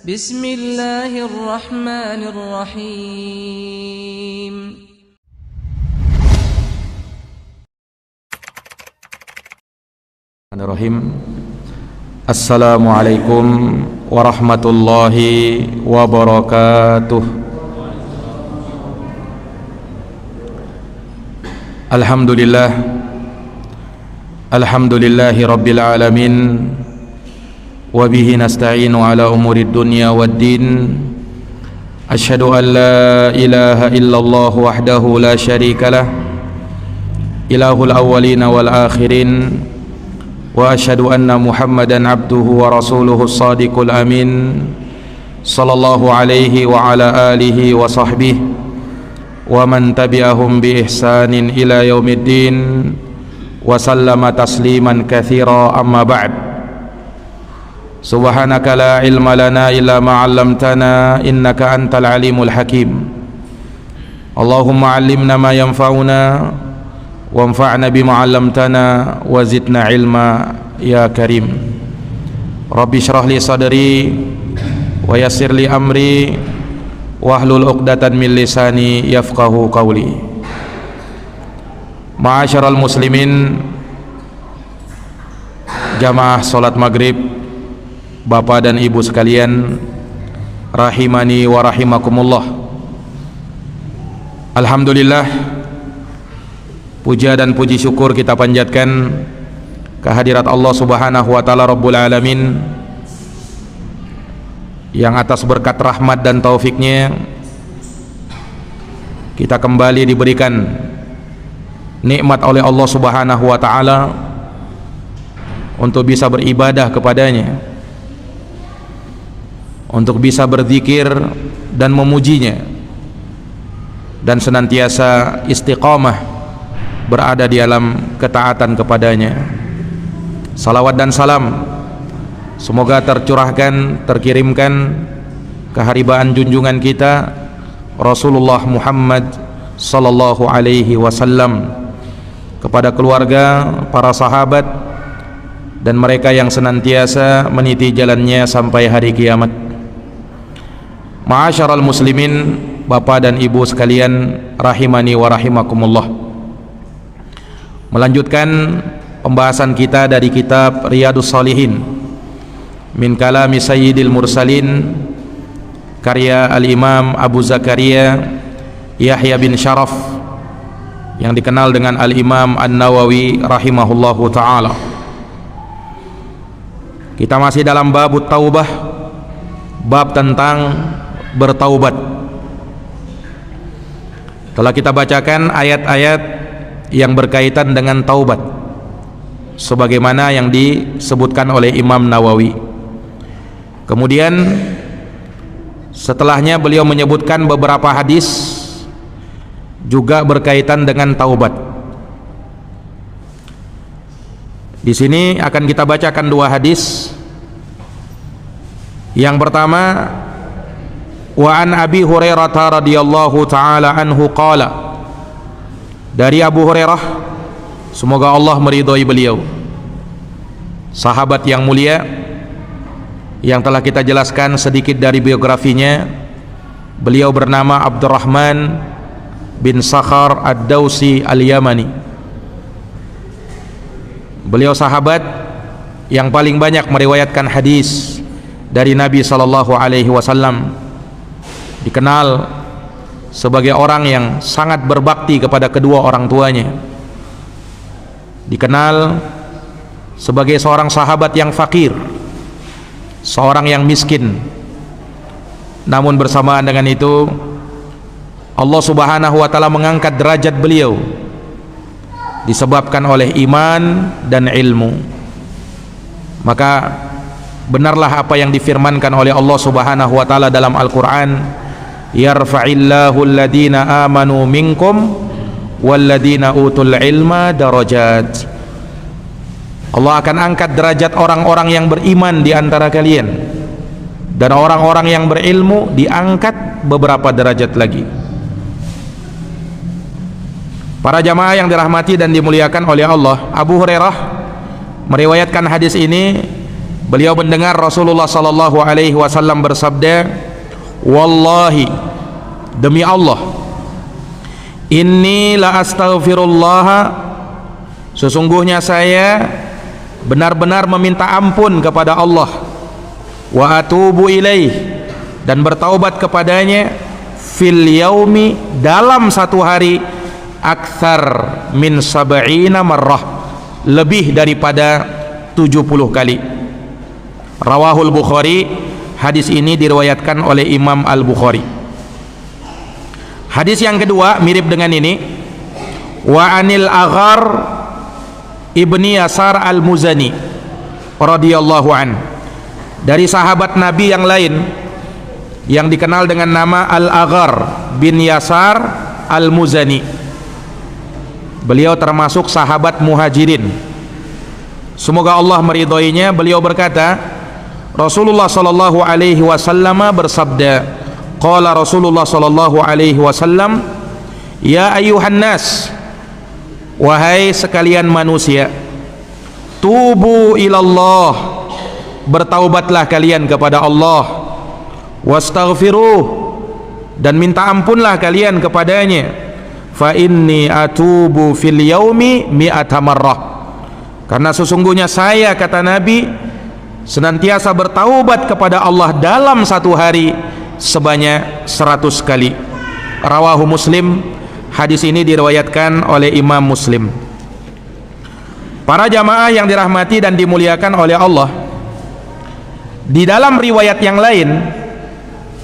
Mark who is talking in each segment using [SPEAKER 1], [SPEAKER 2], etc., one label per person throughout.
[SPEAKER 1] Bismillahirrahmanirrahim.
[SPEAKER 2] Assalamualaikum warahmatullahi wabarakatuh. Alhamdulillahi rabbil alamin. Wabihi nasta'inu ala umurid dunya waddin. Asyhadu an la ilaha illallah wahdahu la syarikalah, ilahul awwalina wal akhirin. Wa asyhadu anna Muhammadan abduhu wa rasuluhu as-sadiqul amin. Sallallahu alaihi wa ala alihi wa sahbihi wa man tabi'ahum bi ihsanin ila yaumiddin wa sallama tasliman katsira, amma ba'd. Subhanaka la ilma lana illa ma 'allamtana innaka antal alimul hakim. Allahumma 'allimna ma yanfa'una wanfa'na bima 'allamtana wa zidna ilma ya karim. Rabbi shrah li sadri wa yassir li amri wahlul 'uqdatan min lisani yafqahu qawli. Ma'asyiral muslimin, jamaah salat maghrib, Bapak dan Ibu sekalian, rahimani wa rahimakumullah. Alhamdulillah, puja dan puji syukur kita panjatkan kehadirat Allah Subhanahu wa taala Rabbul alamin, yang atas berkat rahmat dan taufiknya kita kembali diberikan nikmat oleh Allah Subhanahu wa taala untuk bisa beribadah kepadanya, untuk bisa berzikir dan memujinya, dan senantiasa istiqamah berada di dalam ketaatan kepadanya. Salawat dan salam semoga tercurahkan, terkirimkan keharibaan junjungan kita Rasulullah Muhammad sallallahu alaihi wasallam kepada keluarga, para sahabat, dan mereka yang senantiasa meniti jalannya sampai hari kiamat. Ma'asyiral muslimin, Bapak dan Ibu sekalian, rahimani wa rahimakumullah. Melanjutkan pembahasan kita dari kitab Riyadhus Shalihin min kalami sayyidil mursalin, karya al-Imam Abu Zakaria Yahya bin Sharaf, yang dikenal dengan al-Imam An-Nawawi rahimahullahu ta'ala. Kita masih dalam bab taubah, bab tentang bertaubat. Telah kita bacakan ayat-ayat yang berkaitan dengan taubat sebagaimana yang disebutkan oleh Imam Nawawi. Kemudian setelahnya beliau menyebutkan beberapa hadis juga berkaitan dengan taubat. Di sini akan kita bacakan dua hadis. Yang pertama, wa an Abi Hurairah radhiyallahu taala anhu qala, dari Abu Hurairah, semoga Allah meridhai beliau, sahabat yang mulia yang telah kita jelaskan sedikit dari biografinya. Beliau bernama Abdurrahman bin Sakhar Ad-Dawsi Al-Yamani. Beliau sahabat yang paling banyak meriwayatkan hadis dari Nabi sallallahu alaihi wasallam, dikenal sebagai orang yang sangat berbakti kepada kedua orang tuanya, dikenal sebagai seorang sahabat yang fakir, seorang yang miskin. Namun bersamaan dengan itu Allah Subhanahu wa taala mengangkat derajat beliau disebabkan oleh iman dan ilmu. Maka benarlah apa yang difirmankan oleh Allah Subhanahu wa taala dalam Al-Qur'an, yarfa'illahu alladhina amanu minkum walladhina utul ilma darajat. Allah akan angkat derajat orang-orang yang beriman di antara kalian, dan orang-orang yang berilmu diangkat beberapa derajat lagi. Para jamaah yang dirahmati dan dimuliakan oleh Allah, Abu Hurairah meriwayatkan hadis ini beliau mendengar Rasulullah sallallahu alaihi wasallam bersabda, wallahi, demi Allah, inni la astaghfirullah, sesungguhnya saya benar-benar meminta ampun kepada Allah, wa atubu ilaih, dan bertaubat kepadanya, fil yaumi, dalam satu hari, akthar min sab'ina marrah, lebih daripada 70 kali. Rawahul Bukhari, hadis ini diriwayatkan oleh Imam Al-Bukhari. Hadis yang kedua mirip dengan ini, wa anil Aghar ibni Yasar al-Muzani radhiyallahu an, dari sahabat Nabi yang lain yang dikenal dengan nama Al-Aghar bin Yasar al-Muzani. Beliau termasuk sahabat Muhajirin, semoga Allah meridhoinya. Beliau berkata, Rasulullah sallallahu alaihi wasallam bersabda, qala Rasulullah sallallahu alaihi wasallam, ya ayyuhan nas, wahai sekalian manusia, tubu ilallah, bertaubatlah kalian kepada Allah, wastaghfiruh, dan minta ampunlah kalian kepadanya, fa inni atubu fil yaumi mi'ata marrah, karena sesungguhnya saya, kata Nabi, senantiasa bertaubat kepada Allah dalam satu hari sebanyak 100 kali. Rawahu Muslim, hadis ini diriwayatkan oleh Imam Muslim. Para jamaah yang dirahmati dan dimuliakan oleh Allah, di dalam riwayat yang lain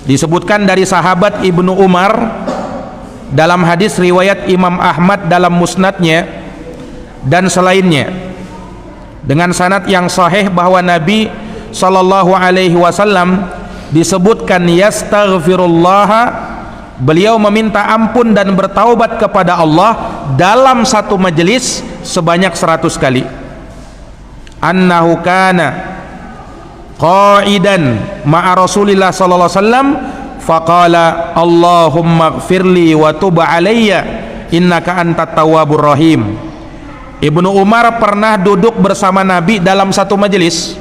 [SPEAKER 2] disebutkan dari sahabat Ibnu Umar, dalam hadis riwayat Imam Ahmad dalam musnadnya dan selainnya, dengan sanad yang sahih bahwa Nabi sallallahu alaihi wasallam disebutkan yastaghfirullah, beliau meminta ampun dan bertaubat kepada Allah dalam satu majelis sebanyak 100 kali. Annahu kana qa'idan ma'a Rasulillah sallallahu alaihi wasallam faqala Allahumma ighfirli wa tub alayya innaka antat tawwabur rahim. Ibnu Umar pernah duduk bersama Nabi dalam satu majelis,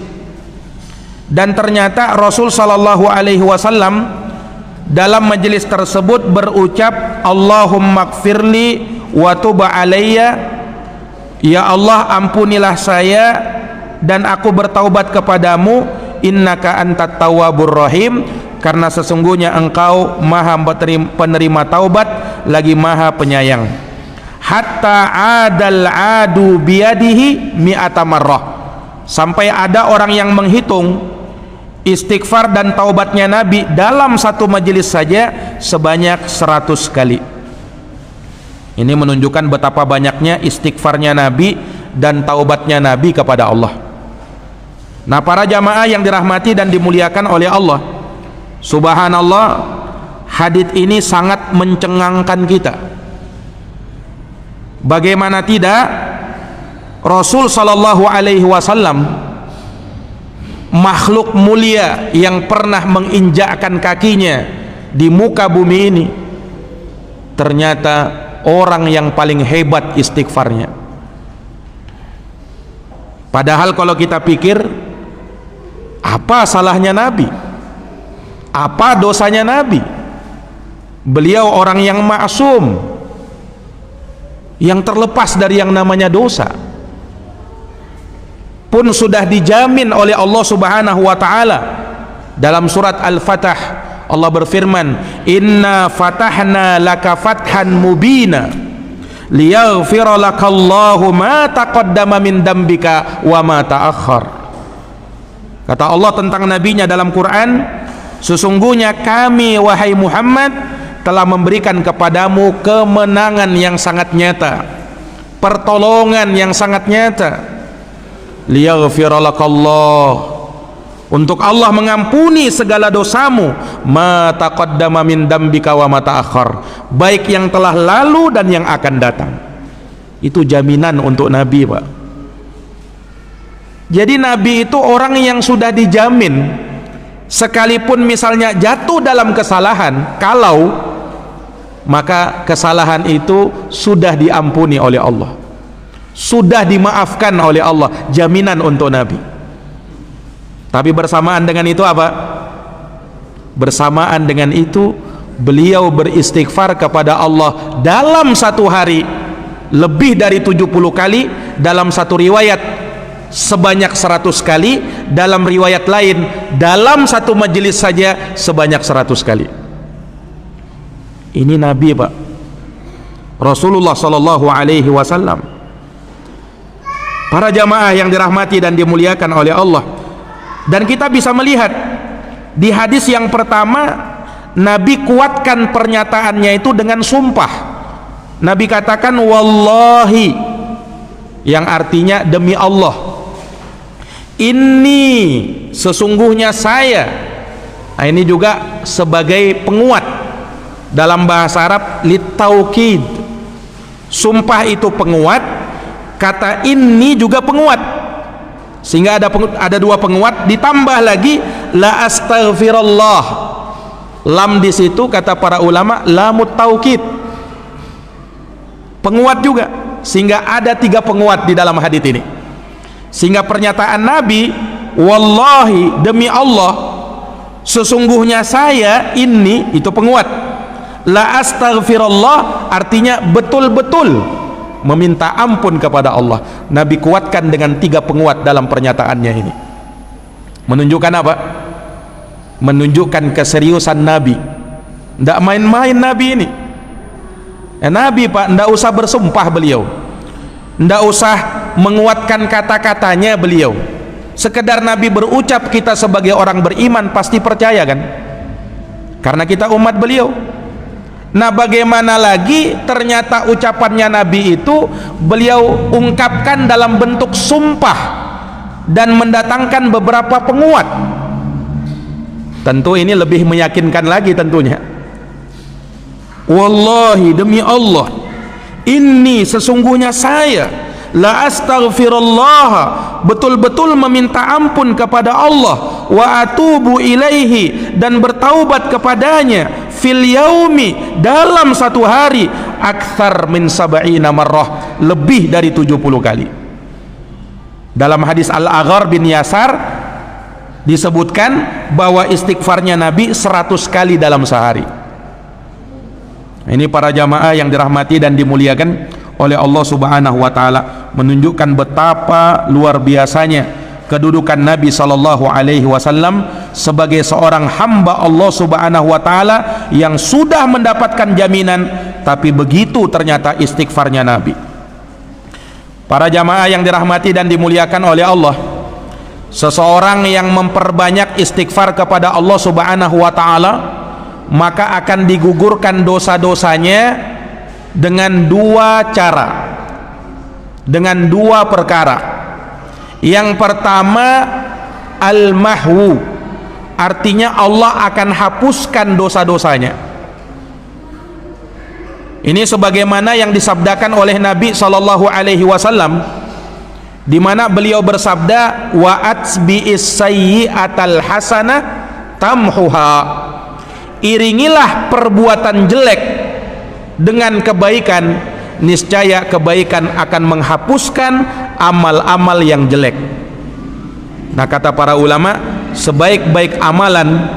[SPEAKER 2] dan ternyata Rasul sallallahu alaihi wasallam dalam majelis tersebut berucap, Allahumma ighfirli wa tub alayya, ya Allah ampunilah saya dan aku bertaubat kepadamu, innaka antat tawwabur rahim, karena sesungguhnya engkau maha penerima taubat lagi maha penyayang. Hatta adal adu biyadihi mi'ata marrah, sampai ada orang yang menghitung istighfar dan taubatnya Nabi dalam satu majelis saja sebanyak 100 kali. Ini menunjukkan betapa banyaknya istighfarnya Nabi dan taubatnya Nabi kepada Allah. Nah, para jamaah yang dirahmati dan dimuliakan oleh Allah, subhanallah, hadits ini sangat mencengangkan kita. Bagaimana tidak, Rasul sallallahu alaihi wasallam, makhluk mulia yang pernah menginjakkan kakinya di muka bumi ini, ternyata orang yang paling hebat istighfarnya. Padahal kalau kita pikir, apa salahnya Nabi? Apa dosanya Nabi? Beliau orang yang maksum, yang terlepas dari yang namanya dosa, pun sudah dijamin oleh Allah Subhanahu wa taala. Dalam surat Al-Fatah Allah berfirman, inna fatahna laka fathan mubina liyaghfira lakallahu ma taqaddama min dambika wa ma ta'akhkhar. Kata Allah tentang nabinya dalam Quran, sesungguhnya kami wahai Muhammad telah memberikan kepadamu kemenangan yang sangat nyata, pertolongan yang sangat nyata, liyaghfira lakallah, untuk Allah mengampuni segala dosamu, ma taqaddama min dambika wa ma ta'akhkhar, baik yang telah lalu dan yang akan datang. Itu jaminan untuk Nabi, Pak. Jadi Nabi itu orang yang sudah dijamin, sekalipun misalnya jatuh dalam kesalahan, kalau maka kesalahan itu sudah diampuni oleh Allah, sudah dimaafkan oleh Allah, jaminan untuk Nabi. Tapi bersamaan dengan itu apa? Bersamaan dengan itu beliau beristighfar kepada Allah dalam satu hari lebih dari 70 kali, dalam satu riwayat sebanyak 100 kali, dalam riwayat lain dalam satu majelis saja sebanyak 100 kali. Ini Nabi, Pak, Rasulullah sallallahu alaihi wasallam. Para jamaah yang dirahmati dan dimuliakan oleh Allah, dan kita bisa melihat di hadis yang pertama Nabi kuatkan pernyataannya itu dengan sumpah. Nabi katakan wallahi, yang artinya demi Allah. Ini sesungguhnya saya. Nah, ini juga sebagai penguat dalam bahasa Arab, litaukid. Sumpah itu penguat, kata ini juga penguat, sehingga ada dua penguat, ditambah lagi la astaghfirullah. Lam di situ kata para ulama lamut taukid, penguat juga, sehingga ada 3 penguat di dalam hadits ini. Sehingga pernyataan Nabi wallahi, demi Allah, sesungguhnya saya ini, itu penguat. La astaghfirullah artinya betul-betul meminta ampun kepada Allah. Nabi kuatkan dengan 3 penguat dalam pernyataannya ini. Menunjukkan apa? Menunjukkan keseriusan Nabi. Tidak main-main Nabi ini. Nabi, Pak, tidak usah bersumpah beliau, tidak usah menguatkan kata-katanya beliau. Sekedar Nabi berucap, kita sebagai orang beriman pasti percaya kan, karena kita umat beliau. Nah, bagaimana lagi ternyata ucapannya Nabi itu beliau ungkapkan dalam bentuk sumpah dan mendatangkan beberapa penguat. Tentu ini lebih meyakinkan lagi tentunya. Wallahi, demi Allah, ini sesungguhnya saya la astaghfirullah, betul-betul meminta ampun kepada Allah, wa atubu ilaihi, dan bertaubat kepadanya, fil yaumi, dalam satu hari, akthar min sab'ina marrah, lebih dari 70 kali. Dalam hadis Al-Aghar bin Yasar disebutkan bahwa istighfarnya Nabi 100 kali dalam sehari. Ini para jamaah yang dirahmati dan dimuliakan oleh Allah Subhanahu wa taala, menunjukkan betapa luar biasanya kedudukan Nabi sallallahu alaihi wasallam sebagai seorang hamba Allah Subhanahu wa taala yang sudah mendapatkan jaminan, tapi begitu ternyata istighfarnya Nabi. Para jamaah yang dirahmati dan dimuliakan oleh Allah, seseorang yang memperbanyak istighfar kepada Allah Subhanahu wa taala, maka akan digugurkan dosa-dosanya dengan 2 cara, dengan 2 perkara. Yang pertama, al-mahwu, artinya Allah akan hapuskan dosa-dosanya. Ini sebagaimana yang disabdakan oleh Nabi sallallahu alaihi wasallam, di mana beliau bersabda, wa atbi'is sayyi'atal hasanah tamhuha, iringilah perbuatan jelek dengan kebaikan, niscaya kebaikan akan menghapuskan amal-amal yang jelek. Nah, kata para ulama, sebaik-baik amalan,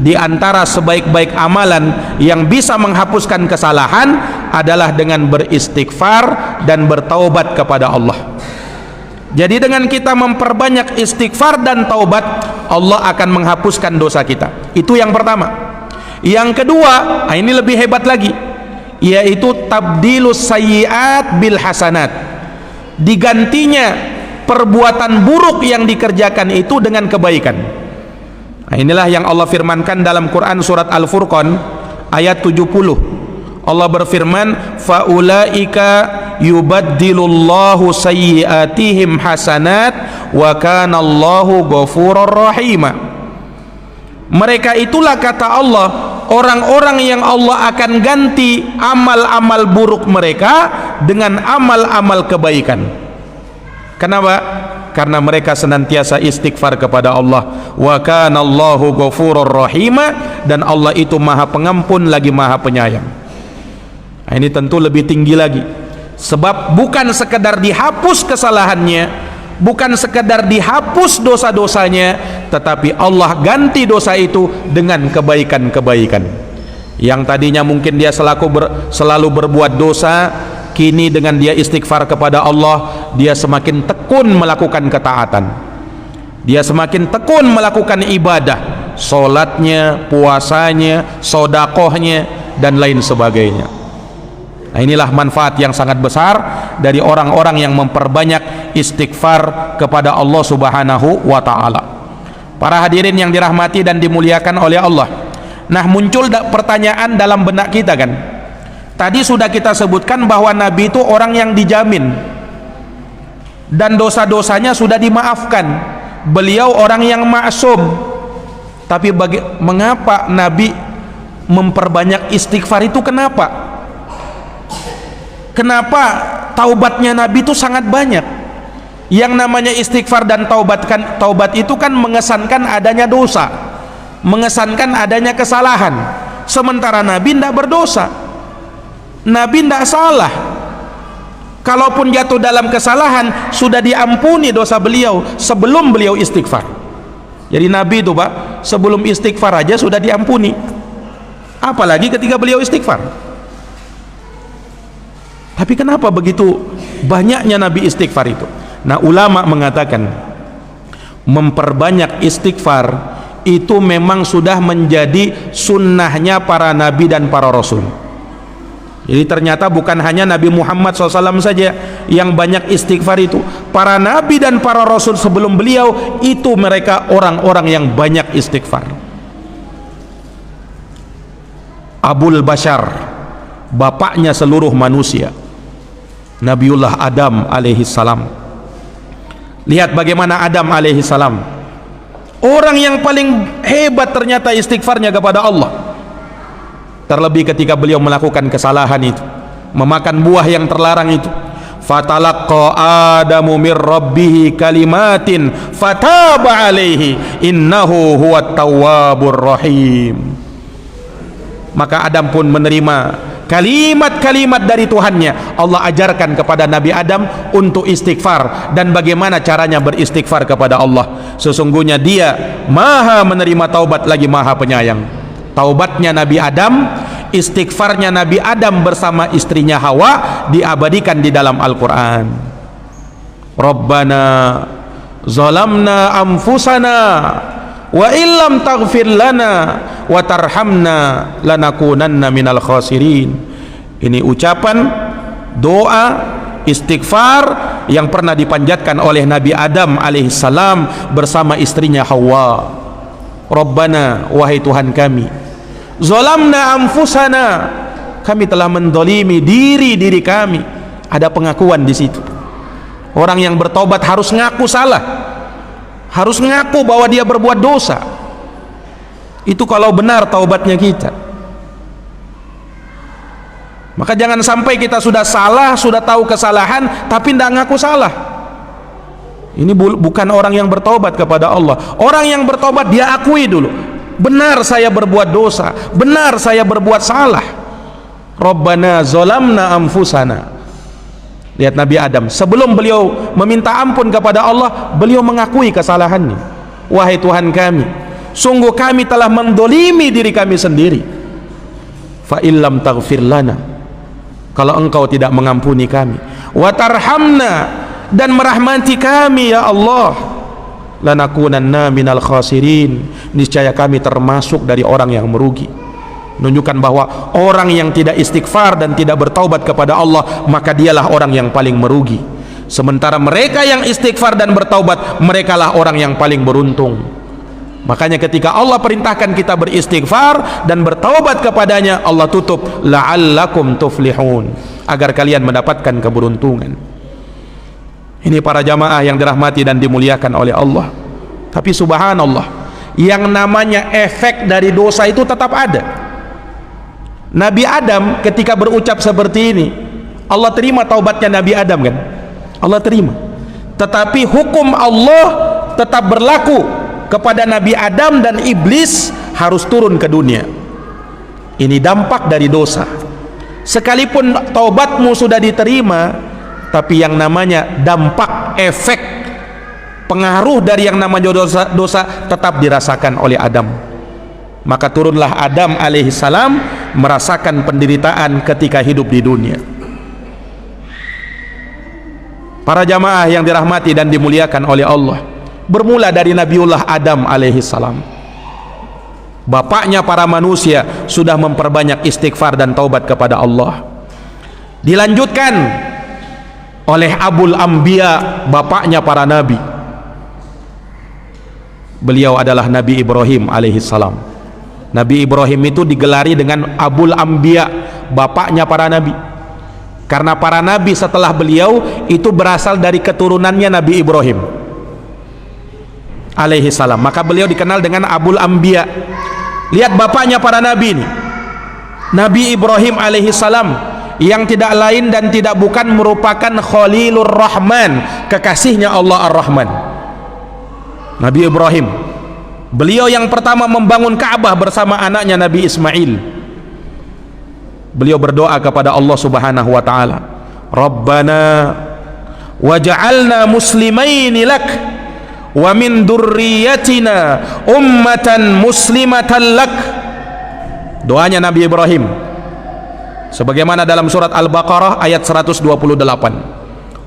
[SPEAKER 2] di antara sebaik-baik amalan yang bisa menghapuskan kesalahan adalah dengan beristighfar dan bertaubat kepada Allah. Jadi dengan kita memperbanyak istighfar dan taubat, Allah akan menghapuskan dosa kita. Itu yang pertama. Yang kedua, ini lebih hebat lagi, yaitu tabdilus sayyiat bil hasanat, digantinya perbuatan buruk yang dikerjakan itu dengan kebaikan. Nah, inilah yang Allah firmankan dalam Quran surat Al-Furqan ayat 70. Allah berfirman, faulaika yubaddilullahu sayyiatihim hasanat wa kana Allahu ghafurur rahima. Mereka itulah, kata Allah, orang-orang yang Allah akan ganti amal-amal buruk mereka dengan amal-amal kebaikan. Kenapa? Karena mereka senantiasa istighfar kepada Allah. Wa kana Allahu ghafurur rahima, dan Allah itu Maha Pengampun lagi Maha Penyayang. Nah, ini tentu lebih tinggi lagi, sebab bukan sekedar dihapus kesalahannya, bukan sekedar dihapus dosa-dosanya, tetapi Allah ganti dosa itu dengan kebaikan-kebaikan. Yang tadinya mungkin dia selalu berbuat dosa, kini dengan dia istighfar kepada Allah, dia semakin tekun melakukan ketaatan, dia semakin tekun melakukan ibadah, sholatnya, puasanya, sodakohnya, dan lain sebagainya. Nah, inilah manfaat yang sangat besar dari orang-orang yang memperbanyak istighfar kepada Allah Subhanahu wa ta'ala. Para hadirin yang dirahmati dan dimuliakan oleh Allah, nah muncul pertanyaan dalam benak kita kan, tadi sudah kita sebutkan bahwa Nabi itu orang yang dijamin dan dosa-dosanya sudah dimaafkan, beliau orang yang maksum. Tapi mengapa Nabi memperbanyak istighfar itu? Kenapa taubatnya Nabi itu sangat banyak? Yang namanya istighfar dan taubat itu kan mengesankan adanya dosa, mengesankan adanya kesalahan. Sementara Nabi tidak berdosa, Nabi tidak salah. Kalaupun jatuh dalam kesalahan, sudah diampuni dosa beliau sebelum beliau istighfar. Jadi Nabi itu Pak, sebelum istighfar aja sudah diampuni, apalagi ketika beliau istighfar. Tapi kenapa begitu banyaknya Nabi istighfar itu? Nah, ulama mengatakan memperbanyak istighfar itu memang sudah menjadi sunnahnya para nabi dan para rasul. Jadi ternyata bukan hanya Nabi Muhammad SAW saja yang banyak istighfar itu. Para nabi dan para rasul sebelum beliau itu mereka orang-orang yang banyak istighfar. Abul Bashar, bapaknya seluruh manusia, Nabiullah Adam alaihi salam. Lihat bagaimana Adam alaihi salam, orang yang paling hebat ternyata istighfarnya kepada Allah. Terlebih ketika beliau melakukan kesalahan itu, memakan buah yang terlarang itu. Fatalaqqa Adamu mir rabbih kalimatin fataba alaihi innahu huwat tawwabur rahim. Maka Adam pun menerima kalimat-kalimat dari Tuhannya. Allah ajarkan kepada Nabi Adam untuk istighfar dan bagaimana caranya beristighfar kepada Allah. Sesungguhnya dia maha menerima taubat lagi maha penyayang. Taubatnya Nabi Adam, istighfarnya Nabi Adam bersama istrinya Hawa diabadikan di dalam Al-Quran. Rabbana zalamna anfusana wa illam taghfir lana wa tarhamna lanakunanna minal khasirin. Ini ucapan doa istighfar yang pernah dipanjatkan oleh Nabi Adam alaihissalam bersama istrinya Hawa. Rabbana, wahai Tuhan kami, zalamna anfusana, kami telah mendolimi diri kami. Ada pengakuan di situ. Orang yang bertobat harus ngaku salah, harus ngaku bahwa dia berbuat dosa. Itu kalau benar taubatnya kita. Maka jangan sampai kita sudah salah, sudah tahu kesalahan, tapi tidak ngaku salah. Ini bukan orang yang bertobat kepada Allah. Orang yang bertobat dia akui dulu, benar saya berbuat dosa, benar saya berbuat salah. Rabbana zalamna anfusana. Lihat Nabi Adam, sebelum beliau meminta ampun kepada Allah, beliau mengakui kesalahannya. Wahai Tuhan kami, sungguh kami telah mendolimi diri kami sendiri. Fa illam taghfir lana, kalau engkau tidak mengampuni kami, wa tarhamna, dan merahmati kami ya Allah, lanakunanna minal khasirin, niscaya kami termasuk dari orang yang merugi. Menunjukkan bahwa orang yang tidak istighfar dan tidak bertaubat kepada Allah, maka dialah orang yang paling merugi. Sementara mereka yang istighfar dan bertaubat, merekalah orang yang paling beruntung. Makanya ketika Allah perintahkan kita beristighfar dan bertaubat kepadanya, Allah tutup la'allakum tuflihun, agar kalian mendapatkan keberuntungan. Ini para jamaah yang dirahmati dan dimuliakan oleh Allah. Tapi subhanallah, yang namanya efek dari dosa itu tetap ada. Nabi Adam ketika berucap seperti ini, Allah terima taubatnya Nabi Adam kan? Allah terima. Tetapi hukum Allah tetap berlaku kepada Nabi Adam, dan iblis harus turun ke dunia. Ini dampak dari dosa. Sekalipun taubatmu sudah diterima, tapi yang namanya dampak efek pengaruh dari yang namanya dosa tetap dirasakan oleh Adam. Maka turunlah Adam alaihissalam merasakan penderitaan ketika hidup di dunia. Para jamaah yang dirahmati dan dimuliakan oleh Allah, bermula dari Nabiullah Adam alaihissalam, bapaknya para manusia, sudah memperbanyak istighfar dan taubat kepada Allah. Dilanjutkan oleh Abul Anbiya, bapaknya para nabi. Beliau adalah Nabi Ibrahim alaihissalam. Nabi Ibrahim itu digelari dengan Abul Anbiya, bapaknya para nabi, karena para nabi setelah beliau itu berasal dari keturunannya Nabi Ibrahim alaihissalam. Maka beliau dikenal dengan Abul Anbiya. Lihat bapaknya para nabi ini, Nabi Ibrahim alaihissalam, yang tidak lain dan tidak bukan merupakan Khalilur Rahman, kekasihnya Allah Ar-Rahman. Nabi Ibrahim, beliau yang pertama membangun Ka'bah bersama anaknya Nabi Ismail. Beliau berdoa kepada Allah Subhanahu wa taala, Rabbana waj'alna muslimaini lak wa min dzurriyyatina ummatan muslimatan lak. Doanya Nabi Ibrahim sebagaimana dalam surat Al-Baqarah ayat 128.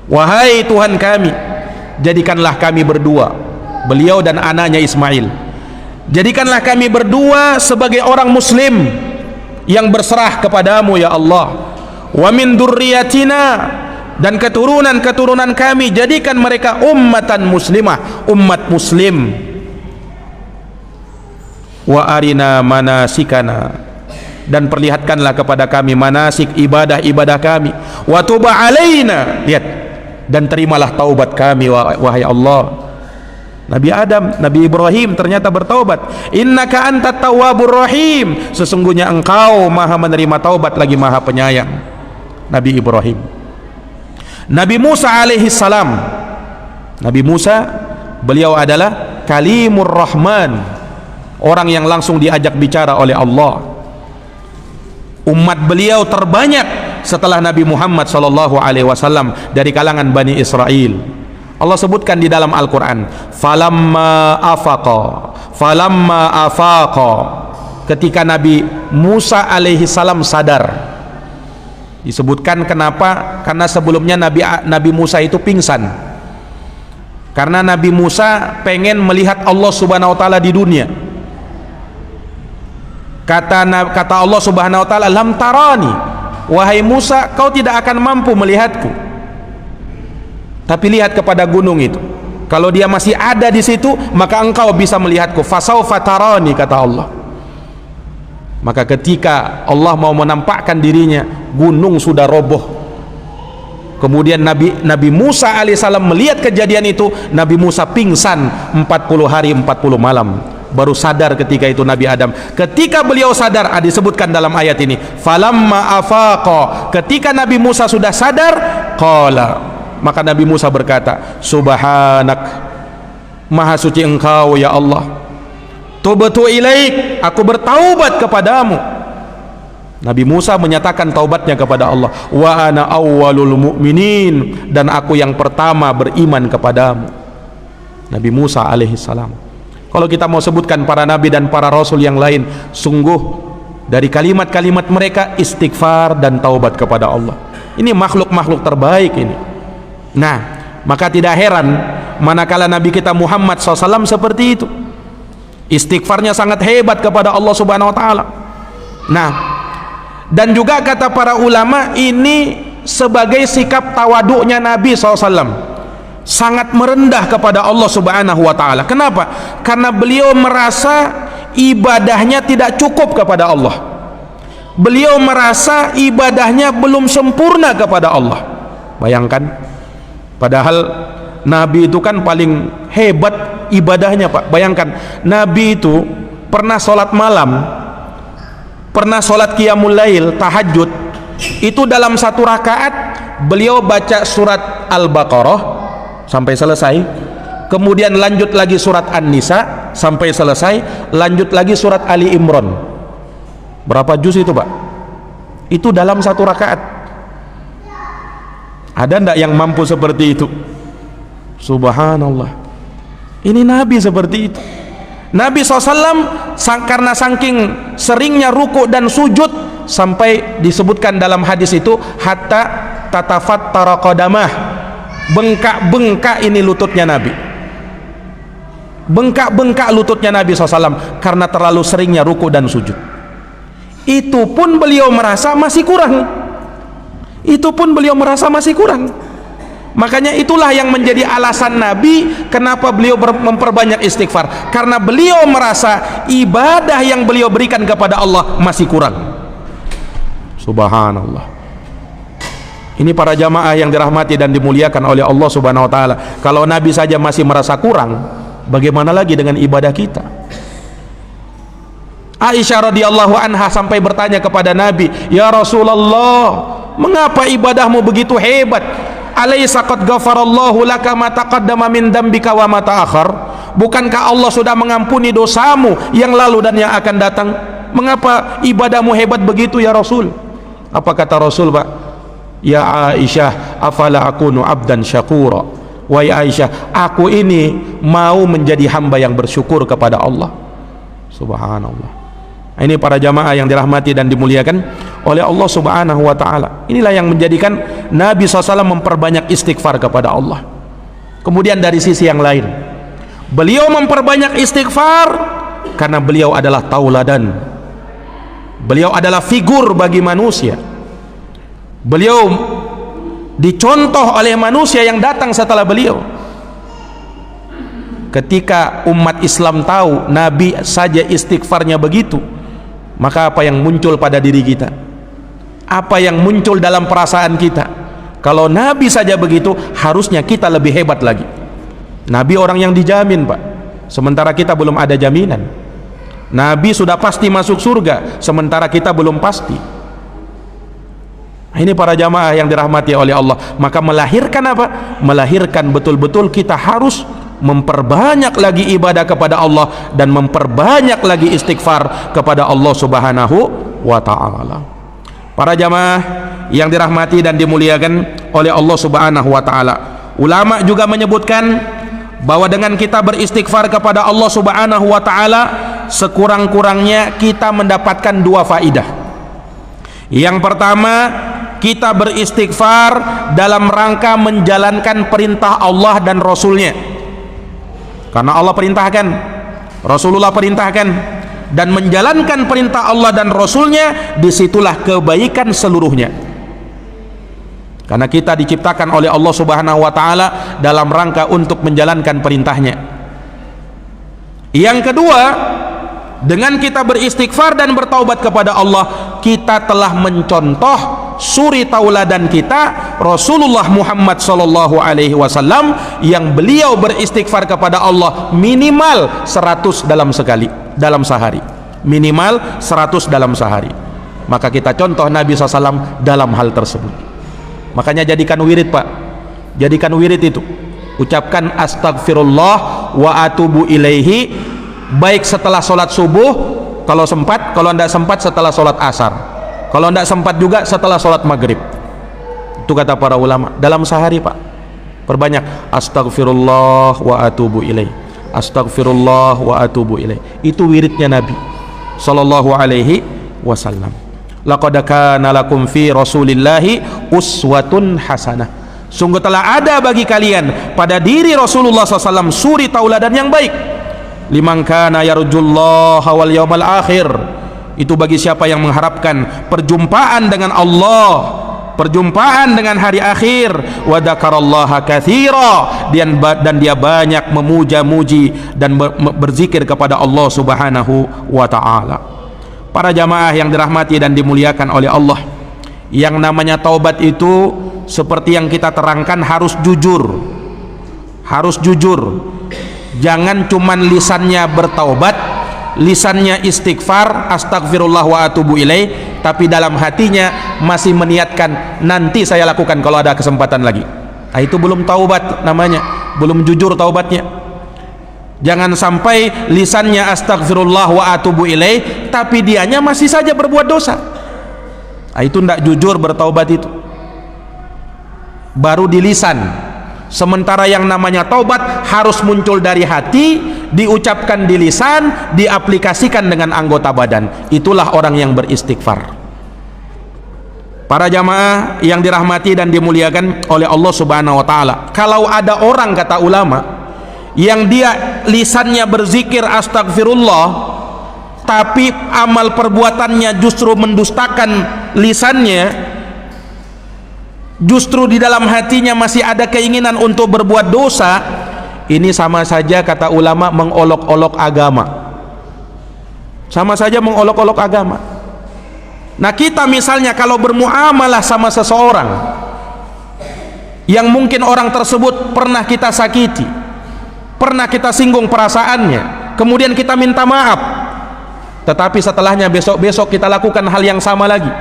[SPEAKER 2] Wahai Tuhan kami, jadikanlah kami berdua, beliau dan anaknya Ismail, jadikanlah kami berdua sebagai orang muslim yang berserah kepadamu ya Allah. Wa min dzurriyyatina, dan keturunan-keturunan kami, jadikan mereka ummatan muslimah, umat muslim. Wa arina manasikana, dan perlihatkanlah kepada kami manasik, ibadah-ibadah kami. Wa tub alaina, lihat, dan terimalah taubat kami wahai Allah. Nabi Adam, Nabi Ibrahim ternyata bertaubat. Innaka antat tawwabur rahim, sesungguhnya engkau maha menerima taubat lagi maha penyayang. Nabi Ibrahim. Nabi Musa alaihi salam, Nabi Musa, beliau adalah Kalimur Rahman, orang yang langsung diajak bicara oleh Allah. Umat beliau terbanyak setelah Nabi Muhammad sallallahu alaihi wasallam dari kalangan Bani Israel. Allah sebutkan di dalam Al-Quran, falamma afaqa, ketika Nabi Musa alaihi salam sadar. Disebutkan kenapa? Karena sebelumnya Nabi Musa itu pingsan, karena Nabi Musa pengen melihat Allah Subhanahu wa taala di dunia. Kata Allah Subhanahu wa taala, lam tarani, wahai Musa, kau tidak akan mampu melihatku. Tapi lihat kepada gunung itu, kalau dia masih ada di situ, maka engkau bisa melihatku. Fasaufa tarani, kata Allah. Maka ketika Allah mau menampakkan dirinya, gunung sudah roboh. Kemudian Nabi Musa alaihissalam melihat kejadian itu, Nabi Musa pingsan 40 hari 40 malam, baru sadar ketika itu Nabi Adam. Ketika beliau sadar, disebutkan dalam ayat ini, falamma afaqa, ketika Nabi Musa sudah sadar, qala, maka Nabi Musa berkata, subhanak, maha suci engkau ya Allah, tubtu ilaik, aku bertaubat kepadamu. Nabi Musa menyatakan taubatnya kepada Allah. Wa ana awwalul mu'minin, dan aku yang pertama beriman kepadamu. Nabi Musa alaihissalam. Kalau kita mau sebutkan para nabi dan para rasul yang lain, sungguh dari kalimat-kalimat mereka istighfar dan taubat kepada Allah. Ini makhluk-makhluk terbaik ini. Nah, maka tidak heran manakala Nabi kita Muhammad SAW seperti itu, istighfarnya sangat hebat kepada Allah Subhanahu wa taala. Nah, dan juga kata para ulama, ini sebagai sikap tawaduknya Nabi SAW, sangat merendah kepada Allah Subhanahu wa taala. Kenapa? Karena beliau merasa ibadahnya tidak cukup kepada Allah. Beliau merasa ibadahnya belum sempurna kepada Allah. Bayangkan, padahal Nabi itu kan paling hebat ibadahnya, Pak. Bayangkan, Nabi itu pernah sholat malam, pernah sholat qiyamul lail, tahajud. Itu dalam satu rakaat beliau baca surat Al-Baqarah sampai selesai, kemudian lanjut lagi surat An-Nisa sampai selesai, lanjut lagi surat Ali Imran. Berapa juz itu, Pak? Itu dalam satu rakaat. Ada ndak yang mampu seperti itu? Subhanallah. Ini Nabi seperti itu. Nabi SAW karena saking seringnya ruku dan sujud, sampai disebutkan dalam hadis itu hatta tatafattara qadamah, bengkak-bengkak ini lututnya Nabi, bengkak-bengkak lututnya Nabi SAW karena terlalu seringnya ruku dan sujud. Itu pun beliau merasa masih kurang, itu pun beliau merasa masih kurang. Makanya itulah yang menjadi alasan Nabi kenapa beliau memperbanyak istighfar, karena beliau merasa ibadah yang beliau berikan kepada Allah masih kurang. Subhanallah. Ini para jamaah yang dirahmati dan dimuliakan oleh Allah Subhanahu wa taala. Kalau Nabi saja masih merasa kurang, bagaimana lagi dengan ibadah kita? Aisyah radhiyallahu anha sampai bertanya kepada Nabi, "Ya Rasulullah, mengapa ibadahmu begitu hebat? Alaysa qad ghafarallahu laka ma taqaddama min dambika wa ma ta'akhkhar?" Bukankah Allah sudah mengampuni dosamu yang lalu dan yang akan datang? Mengapa ibadahmu hebat begitu ya Rasul? Apa kata Rasul, Pak? Ya Aisyah, afala akunu abdan syakura. Wahai Aisyah, aku ini mau menjadi hamba yang bersyukur kepada Allah. Subhanallah. Ini para jamaah yang dirahmati dan dimuliakan oleh Allah Subhanahu wa ta'ala. Inilah yang menjadikan Nabi SAW memperbanyak istighfar kepada Allah. Kemudian dari sisi yang lain, beliau memperbanyak istighfar karena beliau adalah tauladan, beliau adalah figur bagi manusia. Beliau dicontoh oleh manusia yang datang setelah beliau. Ketika umat Islam tahu Nabi saja istighfarnya begitu, maka apa yang muncul pada diri kita? Apa yang muncul dalam perasaan kita? Kalau Nabi saja begitu, harusnya kita lebih hebat lagi. Nabi orang yang dijamin, Pak, sementara kita belum ada jaminan. Nabi sudah pasti masuk surga, sementara kita belum pasti. Ini para jamaah yang dirahmati oleh Allah. Maka melahirkan apa? Melahirkan betul-betul kita harus memperbanyak lagi ibadah kepada Allah dan memperbanyak lagi istighfar kepada Allah Subhanahu wa ta'ala. Para jamaah yang dirahmati dan dimuliakan oleh Allah Subhanahu wa ta'ala, ulama juga menyebutkan bahwa dengan kita beristighfar kepada Allah Subhanahu wa ta'ala, sekurang-kurangnya kita mendapatkan dua faidah. Yang pertama, kita beristighfar dalam rangka menjalankan perintah Allah dan Rasulnya, karena Allah perintahkan, Rasulullah perintahkan, dan menjalankan perintah Allah dan Rasulnya, disitulah kebaikan seluruhnya. Karena kita diciptakan oleh Allah Subhanahu wa ta'ala dalam rangka untuk menjalankan perintahnya. Yang kedua, dengan kita beristighfar dan bertaubat kepada Allah, kita telah mencontoh suri tauladan kita Rasulullah Muhammad sallallahu alaihi wasallam, yang beliau beristighfar kepada Allah minimal 100 dalam sehari, minimal 100 dalam sehari. Maka kita contoh Nabi SAW dalam hal tersebut. Makanya jadikan wirid, Pak, jadikan wirid itu, ucapkan astagfirullah wa atubu ilaihi, baik setelah sholat subuh kalau sempat, kalau tidak sempat setelah sholat asar, kalau tidak sempat juga setelah sholat maghrib. Itu kata para ulama, dalam sehari, Pak, perbanyak astagfirullah wa atubu ilaih, astagfirullah wa atubu ilaih. Itu wiridnya Nabi sallallahu alaihi wasallam. Laqad kana lakum fi rasulillahi uswatun hasanah. Sungguh telah ada bagi kalian pada diri Rasulullah SAW suri tauladan yang baik. Liman kana yarjullaha wal yawmal akhir. Itu bagi siapa yang mengharapkan perjumpaan dengan Allah, perjumpaan dengan hari akhir. Wa dzakarallaha katsira, dan dia banyak memuja-muji dan berzikir kepada Allah Subhanahu wa ta'ala. Para jamaah yang dirahmati dan dimuliakan oleh Allah, yang namanya taubat itu seperti yang kita terangkan harus jujur, harus jujur. Jangan cuman lisannya bertaubat, lisannya istighfar, astagfirullah wa atubu ilaih, tapi dalam hatinya masih meniatkan nanti saya lakukan kalau ada kesempatan lagi. Nah, itu belum taubat namanya, belum jujur taubatnya. Jangan sampai lisannya astagfirullah wa atubu ilaih, tapi dianya masih saja berbuat dosa. Nah, itu tidak jujur bertaubat itu. Baru di lisan, Sementara yang namanya taubat harus muncul dari hati, diucapkan di lisan, diaplikasikan dengan anggota badan. Itulah orang yang beristighfar. Para jamaah yang dirahmati dan dimuliakan oleh Allah Subhanahu wa taala, kalau ada orang, kata ulama, yang dia lisannya berzikir astagfirullah, tapi amal perbuatannya justru mendustakan lisannya, justru di dalam hatinya masih ada keinginan untuk berbuat dosa, ini sama saja, kata ulama, mengolok-olok agama. Sama saja mengolok-olok agama. Nah, kita misalnya kalau bermuamalah sama seseorang yang mungkin orang tersebut pernah kita sakiti, pernah kita singgung perasaannya, kemudian kita minta maaf, tetapi setelahnya besok-besok kita lakukan hal yang sama lagi,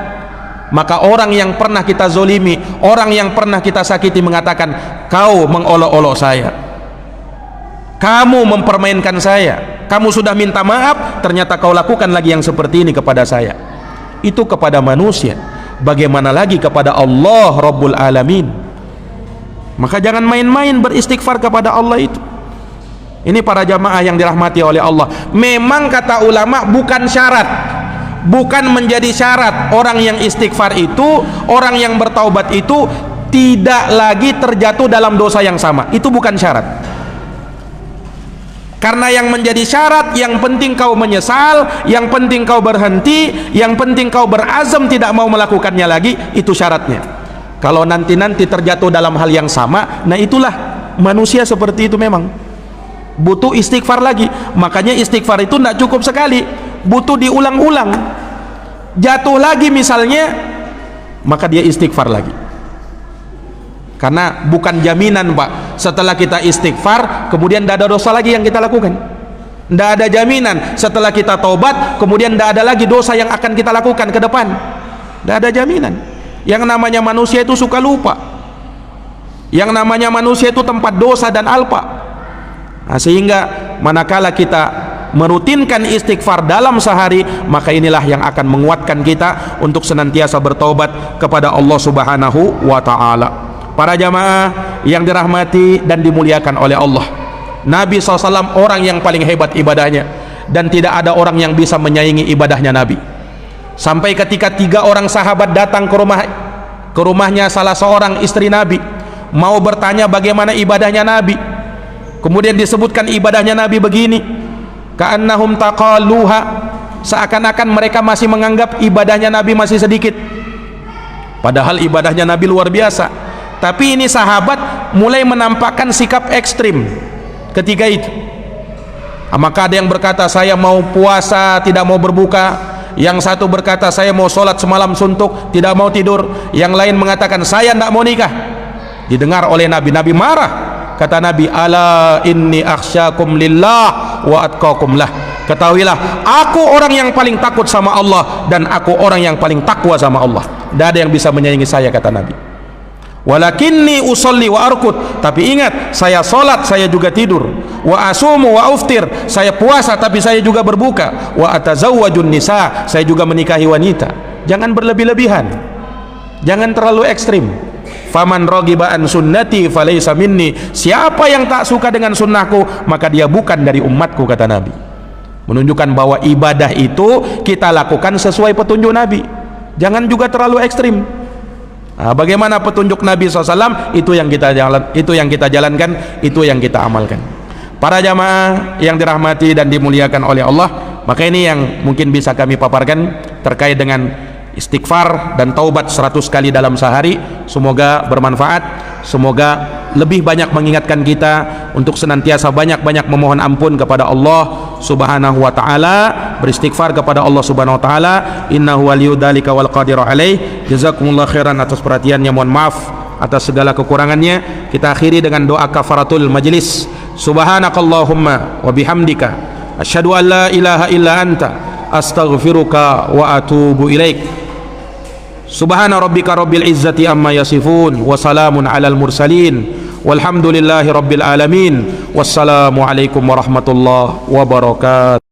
[SPEAKER 2] maka orang yang pernah kita zolimi, orang yang pernah kita sakiti mengatakan, kau mengolok-olok saya, kamu mempermainkan saya, kamu sudah minta maaf, ternyata kau lakukan lagi yang seperti ini kepada saya. Itu kepada manusia, bagaimana lagi kepada Allah Rabbul Alamin. Maka jangan main-main beristighfar kepada Allah itu. Ini para jamaah yang dirahmati oleh Allah, memang kata ulama bukan syarat, bukan menjadi syarat orang yang istighfar itu, orang yang bertaubat itu tidak lagi terjatuh dalam dosa yang sama. Itu bukan syarat. Karena yang menjadi syarat, yang penting kau menyesal, yang penting kau berhenti, yang penting kau berazam tidak mau melakukannya lagi, itu syaratnya. Kalau nanti-nanti terjatuh dalam hal yang sama, nah itulah manusia seperti itu, memang butuh istighfar lagi. Makanya istighfar itu tidak cukup sekali, butuh diulang-ulang. Jatuh lagi misalnya, maka dia istighfar lagi. Karena bukan jaminan, Pak, setelah kita istighfar kemudian tidak ada dosa lagi yang kita lakukan. Tidak ada jaminan setelah kita taubat kemudian tidak ada lagi dosa yang akan kita lakukan ke depan. Tidak ada jaminan. Yang namanya manusia itu suka lupa, yang namanya manusia itu tempat dosa dan alpa. Nah, sehingga manakala kita merutinkan istighfar dalam sehari, maka inilah yang akan menguatkan kita untuk senantiasa bertaubat kepada Allah Subhanahu wa ta'ala. Para jamaah yang dirahmati dan dimuliakan oleh Allah, Nabi SAW orang yang paling hebat ibadahnya, dan tidak ada orang yang bisa menyaingi ibadahnya Nabi. Sampai ketika 3 orang sahabat datang ke rumahnya salah seorang istri Nabi, mau bertanya bagaimana ibadahnya Nabi. Kemudian disebutkan ibadahnya Nabi begini, ka'annahum taqalluha, seakan-akan mereka masih menganggap ibadahnya Nabi masih sedikit, padahal ibadahnya Nabi luar biasa. Tapi ini sahabat mulai menampakkan sikap ekstrim ketika itu. Maka ada yang berkata, saya mau puasa tidak mau berbuka. Yang satu berkata, saya mau sholat semalam suntuk tidak mau tidur. Yang lain mengatakan, saya tidak mau nikah. Didengar oleh Nabi. Nabi marah. Kata Nabi, ala inni akhsyakum lillah wa atqakum lah. Ketahuilah, aku orang yang paling takut sama Allah, dan aku orang yang paling takwa sama Allah. Tidak ada yang bisa menyaingi saya, kata Nabi. Walakinni usolli wa arkut, tapi ingat, saya solat saya juga tidur. Wa asumu wa uftir, saya puasa tapi saya juga berbuka. Wa atazawwajun nisa, saya juga menikahi wanita. Jangan berlebih-lebihan, jangan terlalu ekstrim. Faman raghiba an sunnati falaysa minni, siapa yang tak suka dengan sunnahku maka dia bukan dari umatku, kata Nabi. Menunjukkan bahwa ibadah itu kita lakukan sesuai petunjuk Nabi, jangan juga terlalu ekstrim. Nah, bagaimana petunjuk Nabi SAW, itu yang kita jalankan, itu yang kita amalkan. Para jamaah yang dirahmati dan dimuliakan oleh Allah, maka ini yang mungkin bisa kami paparkan terkait dengan istighfar dan taubat 100 kali dalam sehari. Semoga bermanfaat, semoga lebih banyak mengingatkan kita untuk senantiasa banyak-banyak memohon ampun kepada Allah Subhanahu wa ta'ala, beristighfar kepada Allah Subhanahu wa ta'ala. Innahu waliyudzalika wal qadiru alaih. Jazakumullah khairan atas perhatiannya, mohon maaf atas segala kekurangannya. Kita akhiri dengan doa kafaratul majlis. Subhanakallahumma wa bihamdika asyhadu an la ilaha illa anta astaghfiruka wa atubu ilaik. Subhana rabbika rabbil izzati amma yasifun wa salamun alal mursalin walhamdulillahi rabbil alamin. Wassalamu alaikum warahmatullahi wabarakatuh.